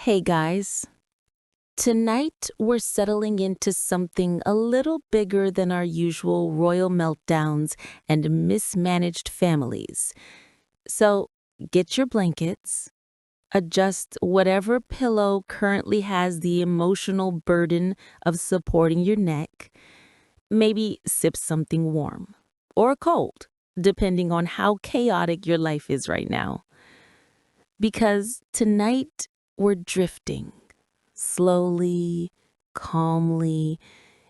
Hey guys, tonight we're settling into something a little bigger than our usual royal meltdowns and mismanaged families. So get your blankets, adjust whatever pillow currently has the emotional burden of supporting your neck, maybe sip something warm or cold, depending on how chaotic your life is right now. Because tonight we're drifting slowly, calmly,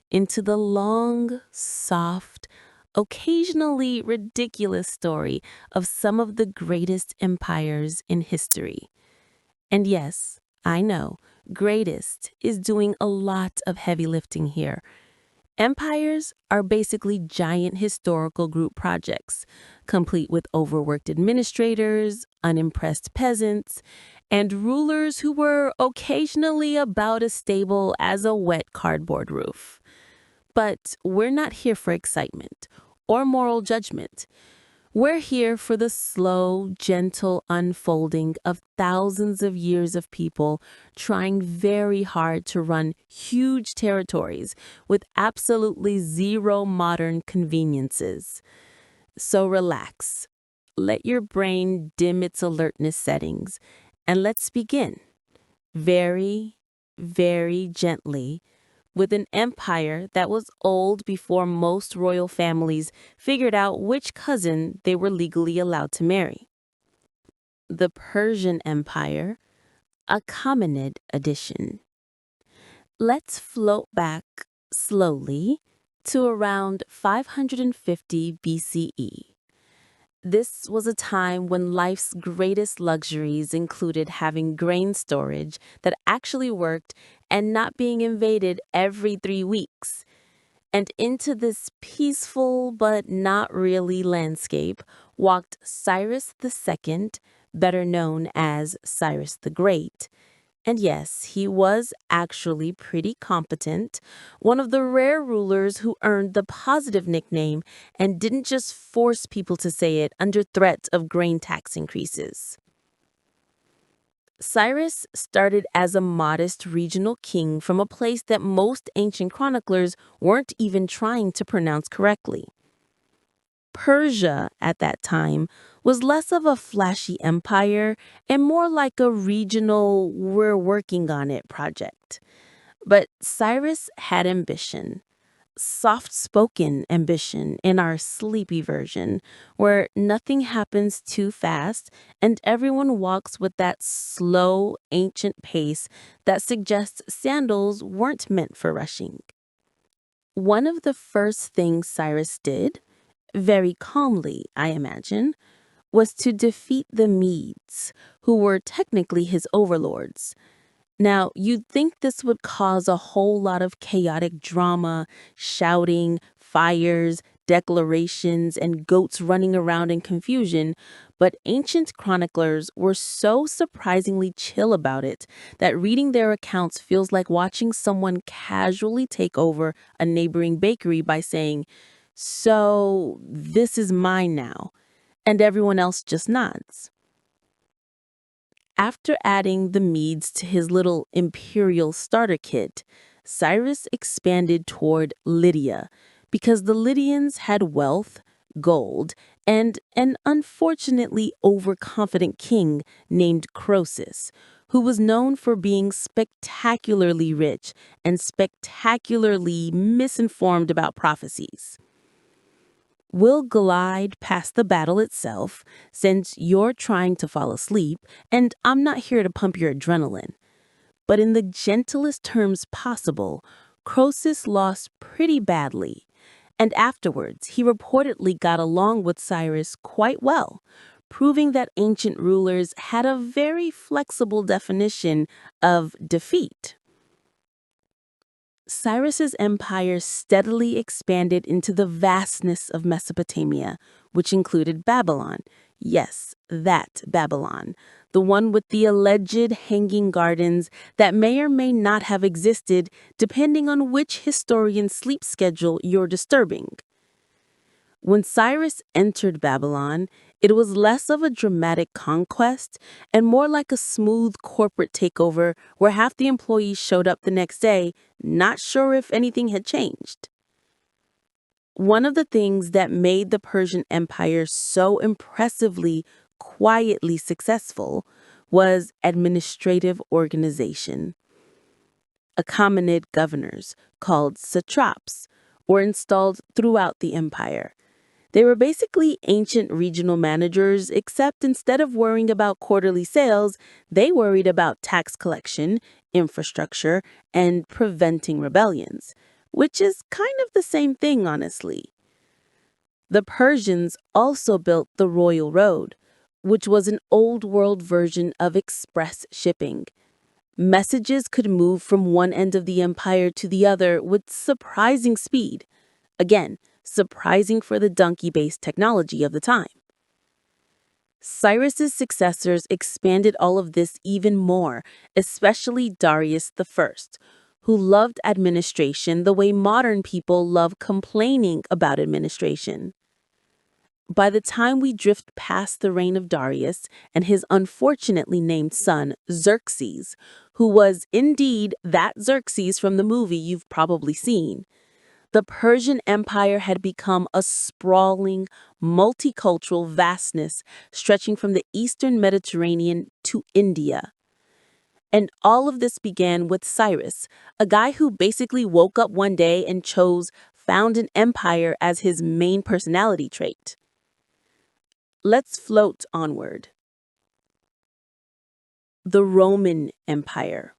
into the long, soft, occasionally ridiculous story of some of the greatest empires in history. And yes, I know, greatest is doing a lot of heavy lifting here. Empires are basically giant historical group projects, complete with overworked administrators, unimpressed peasants, and rulers who were occasionally about as stable as a wet cardboard roof. But we're not here for excitement or moral judgment. We're here for the slow, gentle unfolding of thousands of years of people trying very hard to run huge territories with absolutely zero modern conveniences. So relax, let your brain dim its alertness settings, and let's begin very, very gently with an empire that was old before most royal families figured out which cousin they were legally allowed to marry. The Persian Empire, a Achaemenid edition. Let's float back slowly to around 550 BCE. This was a time when life's greatest luxuries included having grain storage that actually worked and not being invaded every 3 weeks. And into this peaceful but not really landscape walked Cyrus II, better known as Cyrus the Great. And yes, he was actually pretty competent, one of the rare rulers who earned the positive nickname and didn't just force people to say it under threat of grain tax increases. Cyrus started as a modest regional king from a place that most ancient chroniclers weren't even trying to pronounce correctly. Persia, at that time, was less of a flashy empire and more like a regional, we're working on it project. But Cyrus had ambition, soft-spoken ambition in our sleepy version, where nothing happens too fast and everyone walks with that slow, ancient pace that suggests sandals weren't meant for rushing. One of the first things Cyrus did, very calmly, I imagine, was to defeat the Medes, who were technically his overlords. Now, you'd think this would cause a whole lot of chaotic drama, shouting, fires, declarations, and goats running around in confusion, but ancient chroniclers were so surprisingly chill about it that reading their accounts feels like watching someone casually take over a neighboring bakery by saying, "So, this is mine now," and everyone else just nods. After adding the Medes to his little imperial starter kit, Cyrus expanded toward Lydia because the Lydians had wealth, gold, and an unfortunately overconfident king named Croesus, who was known for being spectacularly rich and spectacularly misinformed about prophecies. We'll glide past the battle itself, since you're trying to fall asleep, and I'm not here to pump your adrenaline. But in the gentlest terms possible, Croesus lost pretty badly, and afterwards he reportedly got along with Cyrus quite well, proving that ancient rulers had a very flexible definition of defeat. Cyrus's empire steadily expanded into the vastness of Mesopotamia, which included Babylon. Yes, that Babylon, the one with the alleged hanging gardens that may or may not have existed depending on which historian's sleep schedule you're disturbing. When Cyrus entered Babylon, it was less of a dramatic conquest and more like a smooth corporate takeover where half the employees showed up the next day, not sure if anything had changed. One of the things that made the Persian Empire so impressively, quietly successful was administrative organization. Achaemenid governors, called satraps, were installed throughout the empire. They were basically ancient regional managers, except instead of worrying about quarterly sales, they worried about tax collection, infrastructure, and preventing rebellions, which is kind of the same thing, honestly. The Persians also built the Royal Road, which was an old world version of express shipping. Messages could move from one end of the empire to the other with surprising speed. Again, surprising for the donkey-based technology of the time. Cyrus's successors expanded all of this even more, especially Darius I, who loved administration the way modern people love complaining about administration. By the time we drift past the reign of Darius and his unfortunately named son, Xerxes, who was indeed that Xerxes from the movie you've probably seen, the Persian Empire had become a sprawling, multicultural vastness stretching from the eastern Mediterranean to India. And all of this began with Cyrus, a guy who basically woke up one day and chose found an empire as his main personality trait. Let's float onward. The Roman Empire.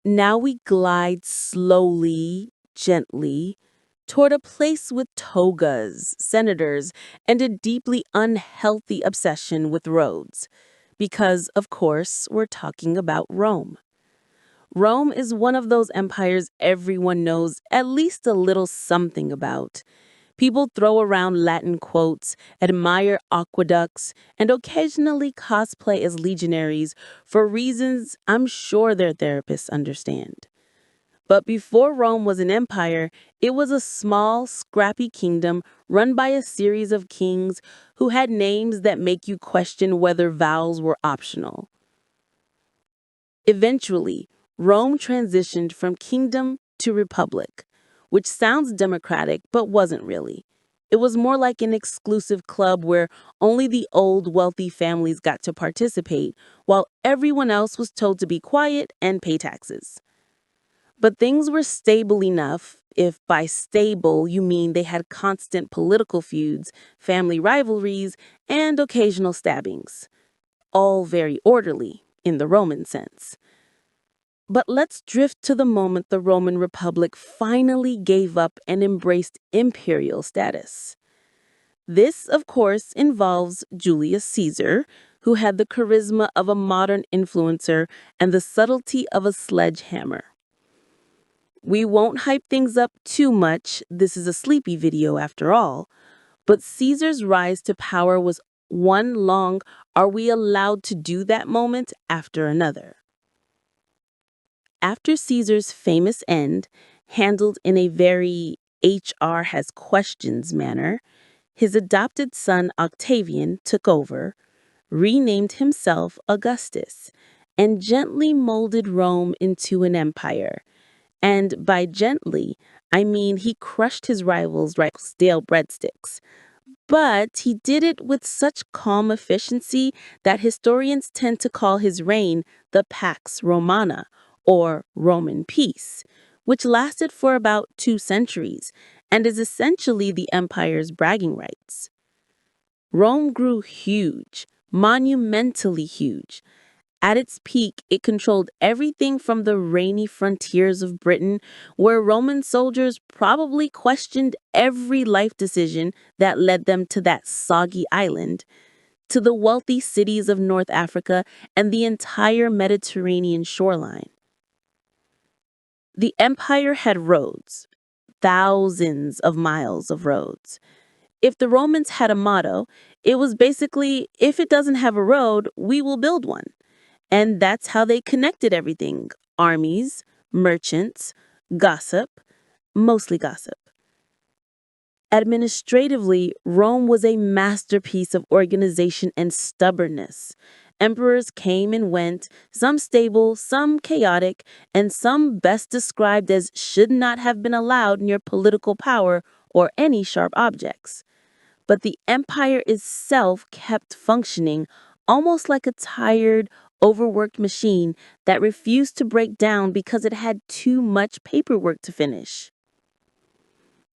Now we glide slowly, gently, toward a place with togas, senators, and a deeply unhealthy obsession with roads. Because, of course, we're talking about Rome. Rome is one of those empires everyone knows at least a little something about. People throw around Latin quotes, admire aqueducts, and occasionally cosplay as legionaries for reasons I'm sure their therapists understand. But before Rome was an empire, it was a small, scrappy kingdom run by a series of kings who had names that make you question whether vowels were optional. Eventually, Rome transitioned from kingdom to republic, which sounds democratic but wasn't really. It was more like an exclusive club where only the old wealthy families got to participate, while everyone else was told to be quiet and pay taxes. But things were stable enough, if by stable you mean they had constant political feuds, family rivalries, and occasional stabbings. All very orderly, in the Roman sense. But let's drift to the moment the Roman Republic finally gave up and embraced imperial status. This, of course, involves Julius Caesar, who had the charisma of a modern influencer and the subtlety of a sledgehammer. We won't hype things up too much, this is a sleepy video after all, but Caesar's rise to power was one long "are we allowed to do that" moment after another. After Caesar's famous end, handled in a very HR has questions manner, his adopted son Octavian took over, renamed himself Augustus, and gently molded Rome into an empire. And by gently, I mean he crushed his rivals like stale breadsticks. But he did it with such calm efficiency that historians tend to call his reign the Pax Romana, or Roman peace, which lasted for about 2 centuries and is essentially the empire's bragging rights. Rome grew huge, monumentally huge. At its peak, it controlled everything from the rainy frontiers of Britain, where Roman soldiers probably questioned every life decision that led them to that soggy island, to the wealthy cities of North Africa and the entire Mediterranean shoreline. The empire had roads, thousands of miles of roads. If the Romans had a motto, it was basically, if it doesn't have a road, we will build one. And that's how they connected everything: armies, merchants, gossip, mostly gossip. Administratively, Rome was a masterpiece of organization and stubbornness. Emperors came and went, some stable, some chaotic, and some best described as should not have been allowed near political power or any sharp objects. But the empire itself kept functioning almost like a tired, overworked machine that refused to break down because it had too much paperwork to finish.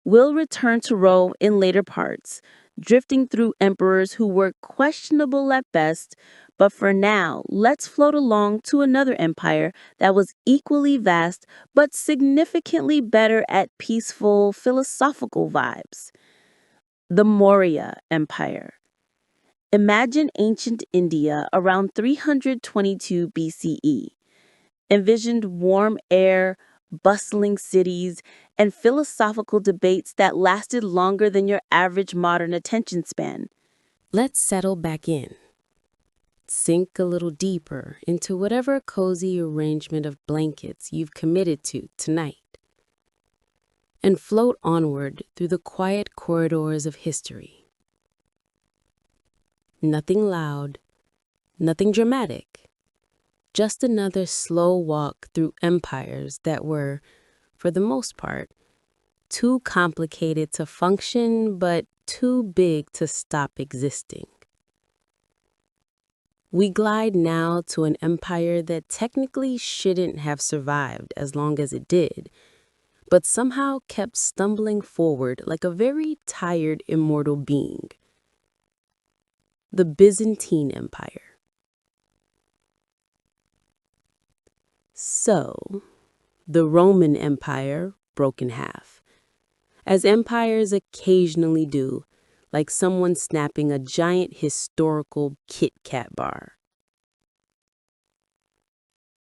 We'll return to Rome in later parts, drifting through emperors who were questionable at best, but for now, let's float along to another empire that was equally vast but significantly better at peaceful, philosophical vibes. The Maurya Empire. Imagine ancient India around 322 BCE. Envisioned warm air, bustling cities, and philosophical debates that lasted longer than your average modern attention span. Let's settle back in. Sink a little deeper into whatever cozy arrangement of blankets you've committed to tonight, and float onward through the quiet corridors of history. Nothing loud, nothing dramatic, just another slow walk through empires that were, for the most part, too complicated to function but too big to stop existing. We glide now to an empire that technically shouldn't have survived as long as it did, but somehow kept stumbling forward like a very tired immortal being. The Byzantine Empire. So, the Roman Empire broke in half, as empires occasionally do, like someone snapping a giant historical Kit Kat bar.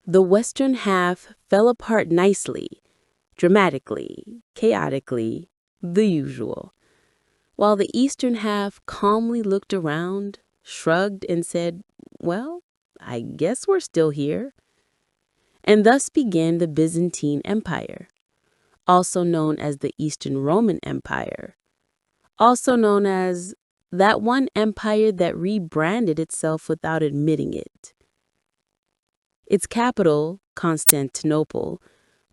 The western half fell apart nicely, dramatically, chaotically, the usual, while the eastern half calmly looked around, shrugged, and said, "Well, I guess we're still here." And thus began the Byzantine Empire, also known as the Eastern Roman Empire, also known as that one empire that rebranded itself without admitting it. Its capital, Constantinople,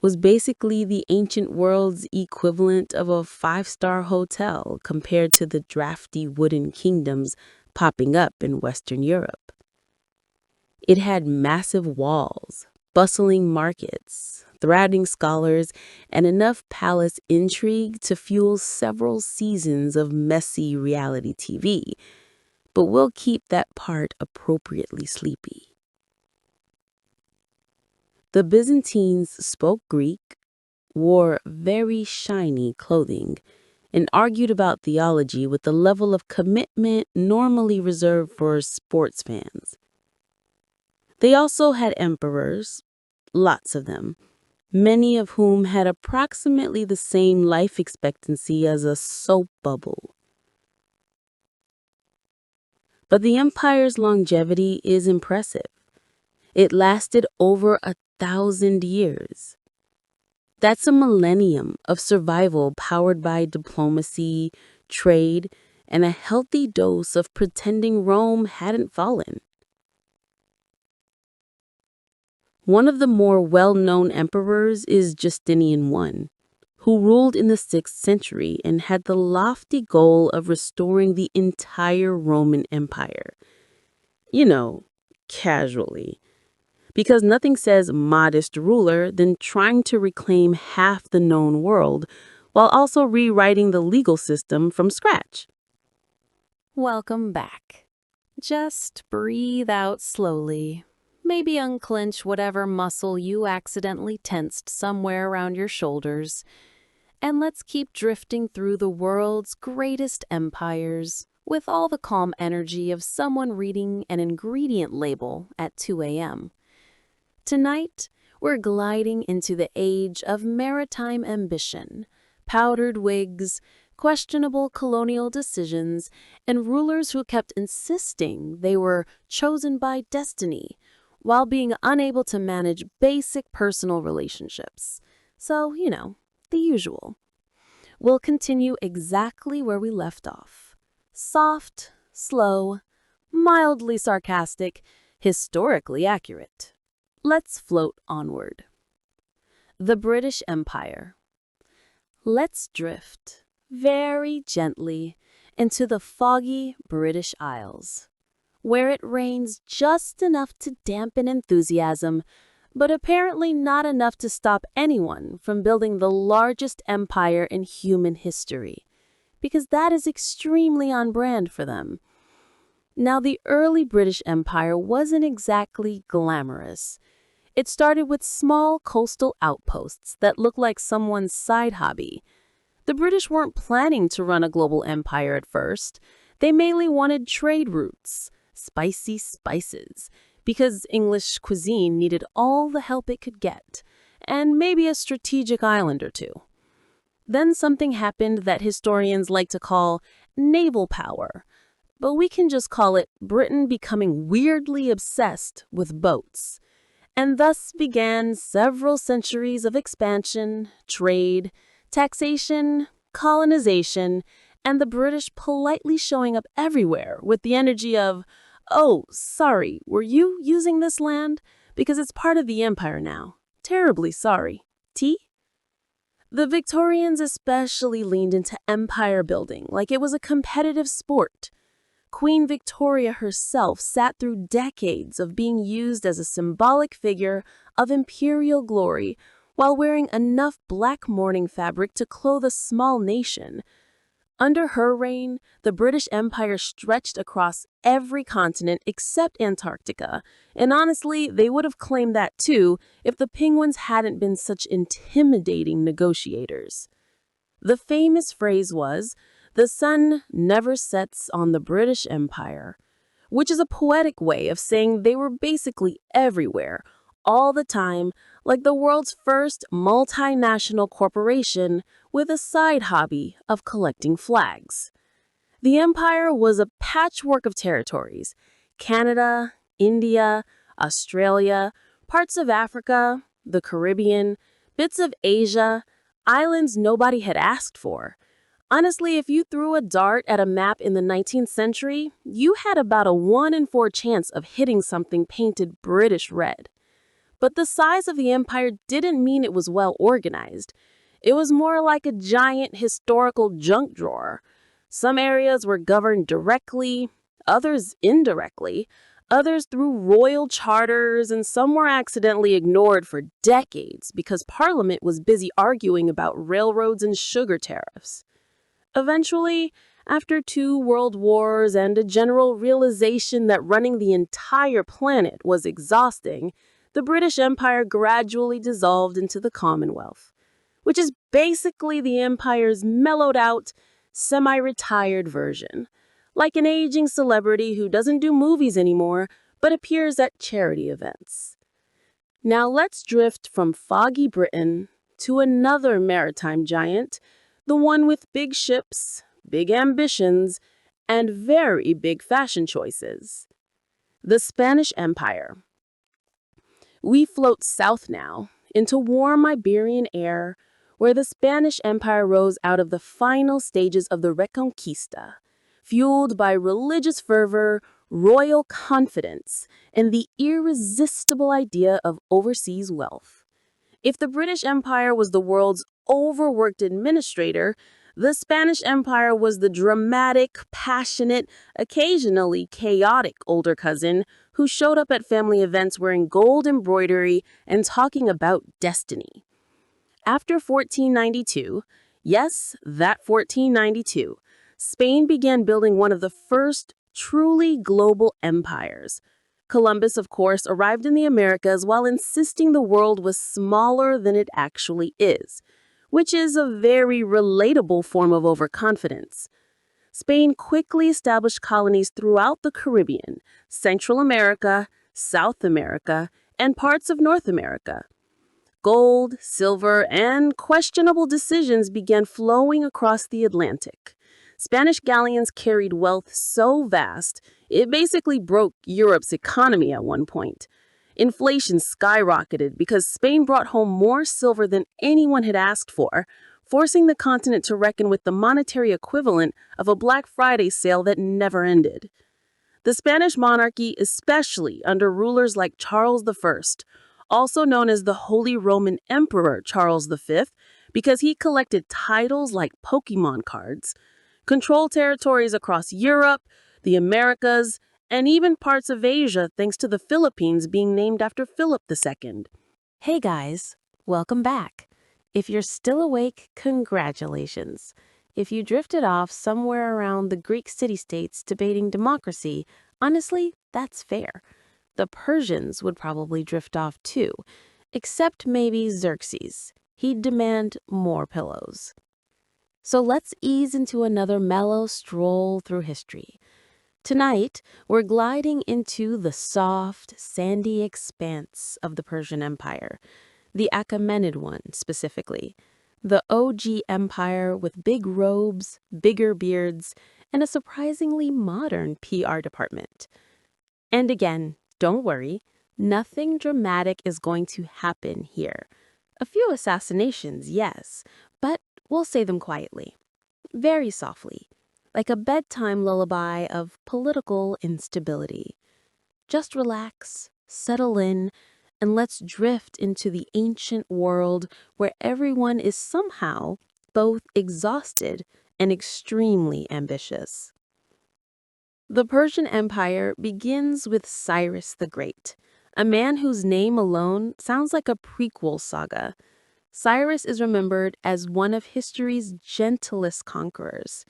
was basically the ancient world's equivalent of a five-star hotel compared to the drafty wooden kingdoms popping up in Western Europe. It had massive walls, bustling markets, thriving scholars, and enough palace intrigue to fuel several seasons of messy reality TV, but we'll keep that part appropriately sleepy. The Byzantines spoke Greek, wore very shiny clothing, and argued about theology with the level of commitment normally reserved for sports fans. They also had emperors, lots of them, many of whom had approximately the same life expectancy as a soap bubble. But the empire's longevity is impressive. It lasted over 1,000 years. That's a millennium of survival powered by diplomacy, trade, and a healthy dose of pretending Rome hadn't fallen. One of the more well-known emperors is Justinian I, who ruled in the 6th century and had the lofty goal of restoring the entire Roman Empire. You know, casually. Because nothing says modest ruler than trying to reclaim half the known world while also rewriting the legal system from scratch. Welcome back. Just breathe out slowly. Maybe unclench whatever muscle you accidentally tensed somewhere around your shoulders. And let's keep drifting through the world's greatest empires with all the calm energy of someone reading an ingredient label at 2 a.m. Tonight, we're gliding into the age of maritime ambition, powdered wigs, questionable colonial decisions, and rulers who kept insisting they were chosen by destiny while being unable to manage basic personal relationships. So, the usual. We'll continue exactly where we left off. Soft, slow, mildly sarcastic, historically accurate. Let's float onward. The British Empire. Let's drift, very gently, into the foggy British Isles, where it rains just enough to dampen enthusiasm, but apparently not enough to stop anyone from building the largest empire in human history, because that is extremely on brand for them. Now, the early British Empire wasn't exactly glamorous. It started with small coastal outposts that looked like someone's side hobby. The British weren't planning to run a global empire at first. They mainly wanted trade routes, spicy spices, because English cuisine needed all the help it could get, and maybe a strategic island or two. Then something happened that historians like to call naval power, but we can just call it Britain becoming weirdly obsessed with boats. And thus began several centuries of expansion, trade, taxation, colonization, and the British politely showing up everywhere with the energy of, "Oh, sorry, were you using this land? Because it's part of the empire now. Terribly sorry. Tea?" The Victorians especially leaned into empire building like it was a competitive sport. Queen Victoria herself sat through decades of being used as a symbolic figure of imperial glory while wearing enough black mourning fabric to clothe a small nation. Under her reign, the British Empire stretched across every continent except Antarctica, and honestly, they would have claimed that too if the Penguins hadn't been such intimidating negotiators. The famous phrase was, "The sun never sets on the British Empire," which is a poetic way of saying they were basically everywhere, all the time, like the world's first multinational corporation with a side hobby of collecting flags. The empire was a patchwork of territories: Canada, India, Australia, parts of Africa, the Caribbean, bits of Asia, islands nobody had asked for. Honestly, if you threw a dart at a map in the 19th century, you had about a 1 in 4 chance of hitting something painted British red. But the size of the empire didn't mean it was well organized. It was more like a giant historical junk drawer. Some areas were governed directly, others indirectly, others through royal charters, and some were accidentally ignored for decades because Parliament was busy arguing about railroads and sugar tariffs. Eventually, after 2 world wars and a general realization that running the entire planet was exhausting, the British Empire gradually dissolved into the Commonwealth, which is basically the empire's mellowed-out, semi-retired version, like an aging celebrity who doesn't do movies anymore but appears at charity events. Now let's drift from foggy Britain to another maritime giant, the one with big ships, big ambitions, and very big fashion choices. The Spanish Empire. We float south now, into warm Iberian air, where the Spanish Empire rose out of the final stages of the Reconquista, fueled by religious fervor, royal confidence, and the irresistible idea of overseas wealth. If the British Empire was the world's overworked administrator, the Spanish Empire was the dramatic, passionate, occasionally chaotic older cousin who showed up at family events wearing gold embroidery and talking about destiny. After 1492, yes, that 1492, Spain began building one of the first truly global empires. Columbus, of course, arrived in the Americas while insisting the world was smaller than it actually is, which is a very relatable form of overconfidence. Spain quickly established colonies throughout the Caribbean, Central America, South America, and parts of North America. Gold, silver, and questionable decisions began flowing across the Atlantic. Spanish galleons carried wealth so vast, it basically broke Europe's economy at one point. Inflation skyrocketed because Spain brought home more silver than anyone had asked for, forcing the continent to reckon with the monetary equivalent of a Black Friday sale that never ended. The Spanish monarchy, especially under rulers like Charles I, also known as the Holy Roman Emperor Charles V, because he collected titles like Pokemon cards, controlled territories across Europe, the Americas, and even parts of Asia thanks to the Philippines being named after Philip II. Hey guys, welcome back. If you're still awake, congratulations. If you drifted off somewhere around the Greek city-states debating democracy, honestly, that's fair. The Persians would probably drift off too, except maybe Xerxes. He'd demand more pillows. So let's ease into another mellow stroll through history. Tonight, we're gliding into the soft, sandy expanse of the Persian Empire, the Achaemenid one specifically, the OG empire with big robes, bigger beards, and a surprisingly modern PR department. And again, don't worry, nothing dramatic is going to happen here. A few assassinations, yes, but we'll say them quietly, very softly, like a bedtime lullaby of political instability. Just relax, settle in, and let's drift into the ancient world where everyone is somehow both exhausted and extremely ambitious. The Persian Empire begins with Cyrus the Great, a man whose name alone sounds like a prequel saga. Cyrus is remembered as one of history's gentlest conquerors,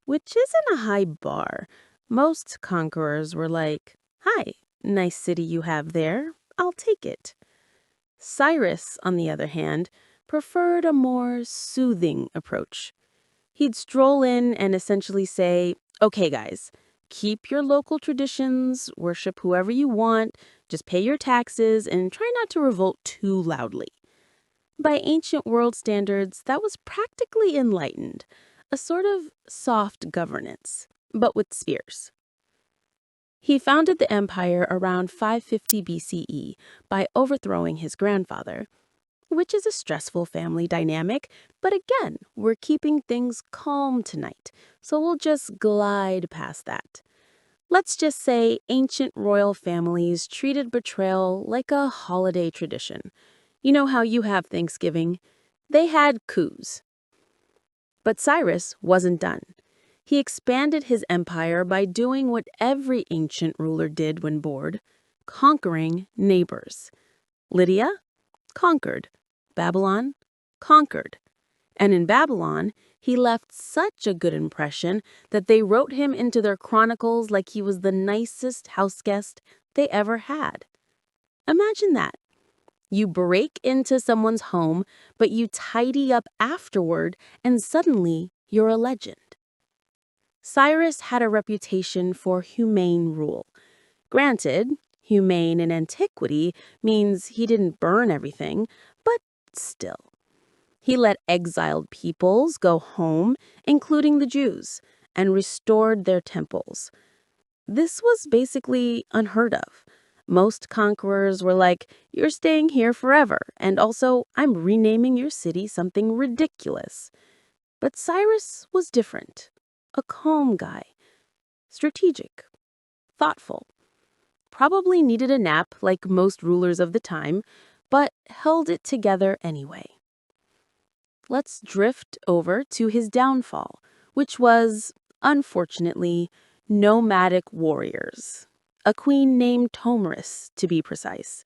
which isn't a high bar. Most conquerors were like, "Hi, nice city you have there. I'll take it." Cyrus, on the other hand, preferred a more soothing approach. He'd stroll in and essentially say, "Okay, guys, keep your local traditions, worship whoever you want, just pay your taxes, and try not to revolt too loudly." By ancient world standards, that was practically enlightened, a sort of soft governance, but with spears. He founded the empire around 550 BCE by overthrowing his grandfather, which is a stressful family dynamic, but again, we're keeping things calm tonight, so we'll just glide past that. Let's just say ancient royal families treated betrayal like a holiday tradition. You know how you have Thanksgiving? They had coups. But Cyrus wasn't done. He expanded his empire by doing what every ancient ruler did when bored, conquering neighbors. Lydia? Conquered. Babylon? Conquered. And in Babylon, he left such a good impression that they wrote him into their chronicles like he was the nicest houseguest they ever had. Imagine that. You break into someone's home, but you tidy up afterward, and suddenly you're a legend. Cyrus had a reputation for humane rule. Granted, humane in antiquity means he didn't burn everything, but still. He let exiled peoples go home, including the Jews, and restored their temples. This was basically unheard of. Most conquerors were like, "You're staying here forever, and also I'm renaming your city something ridiculous." But Cyrus was different. A calm guy. Strategic. Thoughtful. Probably needed a nap like most rulers of the time, but held it together anyway. Let's drift over to his downfall, which was, unfortunately, nomadic warriors. A queen named Tomyris, to be precise.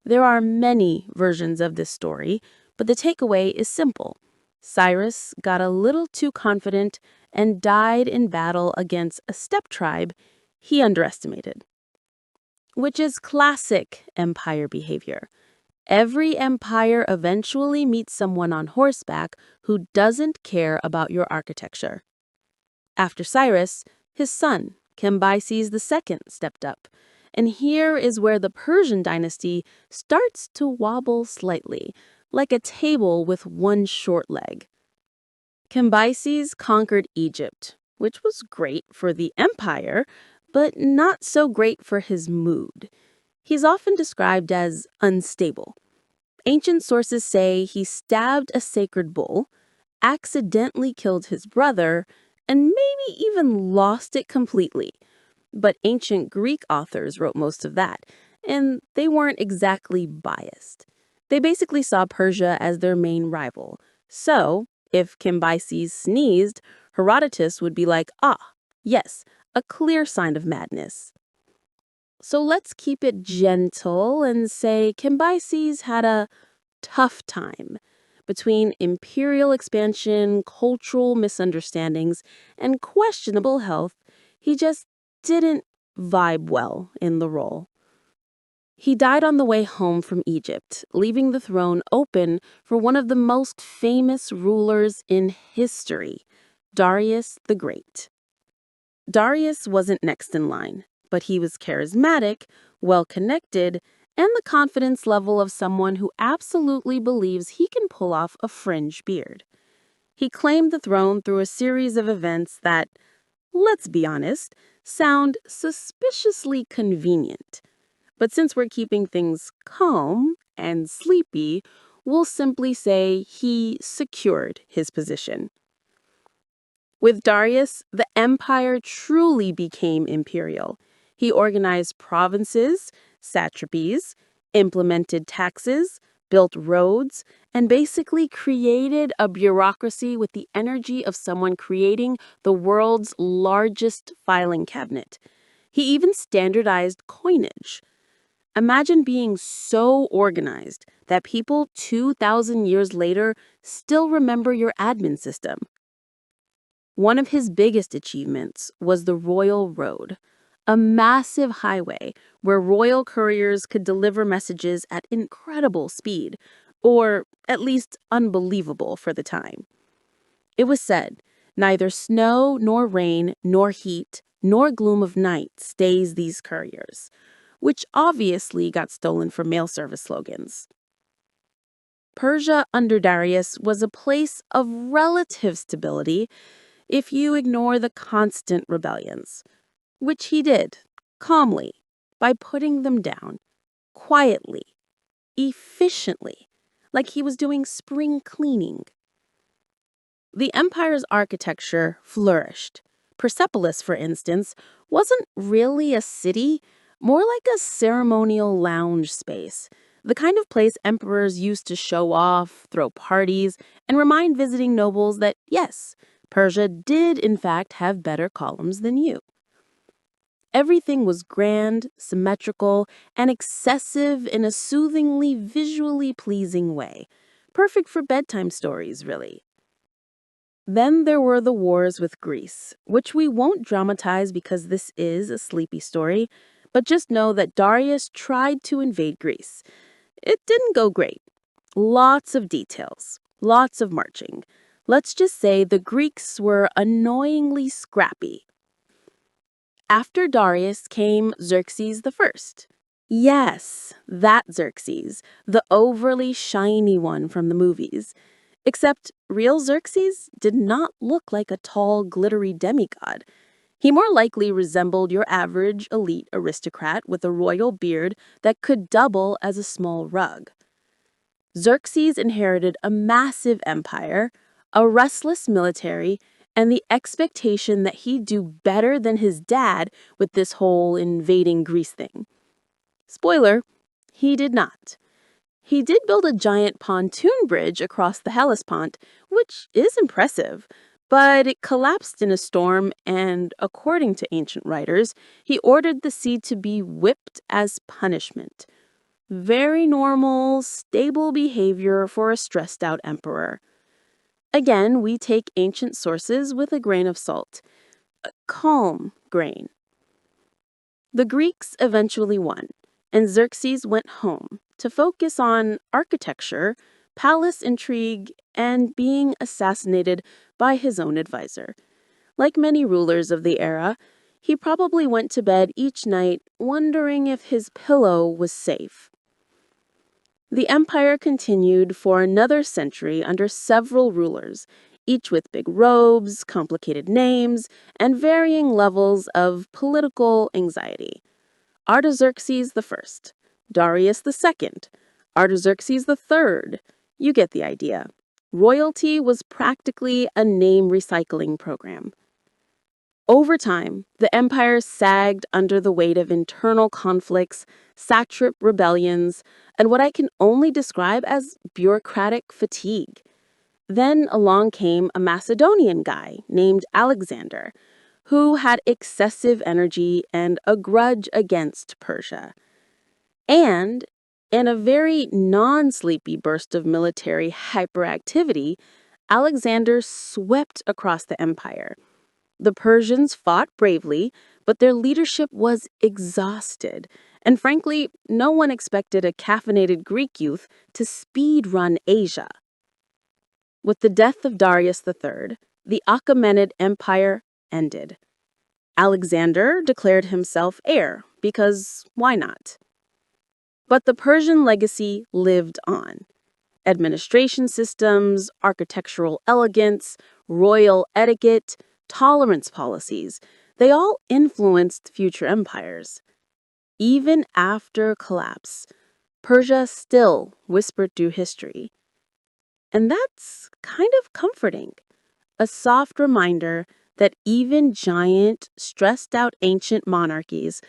There are many versions of this story, but the takeaway is simple. Cyrus got a little too confident and died in battle against a steppe tribe he underestimated. Which is classic empire behavior. Every empire eventually meets someone on horseback who doesn't care about your architecture. After Cyrus, his son, Cambyses II, stepped up. And here is where the Persian dynasty starts to wobble slightly, like a table with one short leg. Cambyses conquered Egypt, which was great for the empire, but not so great for his mood. He's often described as unstable. Ancient sources say he stabbed a sacred bull, accidentally killed his brother, and maybe even lost it completely. But ancient Greek authors wrote most of that, and they weren't exactly biased. They basically saw Persia as their main rival. So, if Cambyses sneezed, Herodotus would be like, ah, yes, a clear sign of madness. So let's keep it gentle and say Cambyses had a tough time. Between imperial expansion, cultural misunderstandings, and questionable health, he just didn't vibe well in the role. He died on the way home from Egypt, leaving the throne open for one of the most famous rulers in history, Darius the Great. Darius wasn't next in line, but he was charismatic, well-connected, and the confidence level of someone who absolutely believes he can pull off a fringe beard. He claimed the throne through a series of events that, let's be honest, sound suspiciously convenient. But since we're keeping things calm and sleepy, we'll simply say he secured his position. With Darius, the empire truly became imperial. He organized provinces, satrapies, implemented taxes, built roads, and basically created a bureaucracy with the energy of someone creating the world's largest filing cabinet. He even standardized coinage. Imagine being so organized that people 2,000 years later still remember your admin system. One of his biggest achievements was the Royal Road, a massive highway where royal couriers could deliver messages at incredible speed, or at least unbelievable for the time. It was said, neither snow nor rain nor heat nor gloom of night stays these couriers, which obviously got stolen from mail service slogans. Persia under Darius was a place of relative stability if you ignore the constant rebellions, which he did, calmly, by putting them down, quietly, efficiently, like he was doing spring cleaning. The empire's architecture flourished. Persepolis, for instance, wasn't really a city, more like a ceremonial lounge space, the kind of place emperors used to show off, throw parties, and remind visiting nobles that, yes, Persia did in fact have better columns than you. Everything was grand, symmetrical, and excessive in a soothingly visually pleasing way. Perfect for bedtime stories, really. Then there were the wars with Greece, which we won't dramatize because this is a sleepy story, but just know that Darius tried to invade Greece. It didn't go great. Lots of details, lots of marching. Let's just say the Greeks were annoyingly scrappy. After Darius came Xerxes the First. Yes, that Xerxes, the overly shiny one from the movies. Except real Xerxes did not look like a tall, glittery demigod. He more likely resembled your average elite aristocrat with a royal beard that could double as a small rug. Xerxes inherited a massive empire, a restless military, and the expectation that he'd do better than his dad with this whole invading Greece thing. Spoiler, he did not. He did build a giant pontoon bridge across the Hellespont, which is impressive, but it collapsed in a storm and, according to ancient writers, he ordered the sea to be whipped as punishment. Very normal, stable behavior for a stressed-out emperor. Again, we take ancient sources with a grain of salt. A calm grain. The Greeks eventually won, and Xerxes went home to focus on architecture, palace intrigue, and being assassinated by his own advisor. Like many rulers of the era, he probably went to bed each night wondering if his pillow was safe. The empire continued for another century under several rulers, each with big robes, complicated names, and varying levels of political anxiety. Artaxerxes I, Darius II, Artaxerxes III. You get the idea. Royalty was practically a name recycling program. Over time, the empire sagged under the weight of internal conflicts, satrap rebellions, and what I can only describe as bureaucratic fatigue. Then along came a Macedonian guy named Alexander, who had excessive energy and a grudge against Persia. And in a very non-sleepy burst of military hyperactivity, Alexander swept across the empire. The Persians fought bravely, but their leadership was exhausted. And frankly, no one expected a caffeinated Greek youth to speed run Asia. With the death of Darius III, the Achaemenid Empire ended. Alexander declared himself heir, because why not? But the Persian legacy lived on. Administration systems, architectural elegance, royal etiquette, tolerance policies, they all influenced future empires. Even after collapse, Persia still whispered through history. And that's kind of comforting. A soft reminder that even giant, stressed out ancient monarchies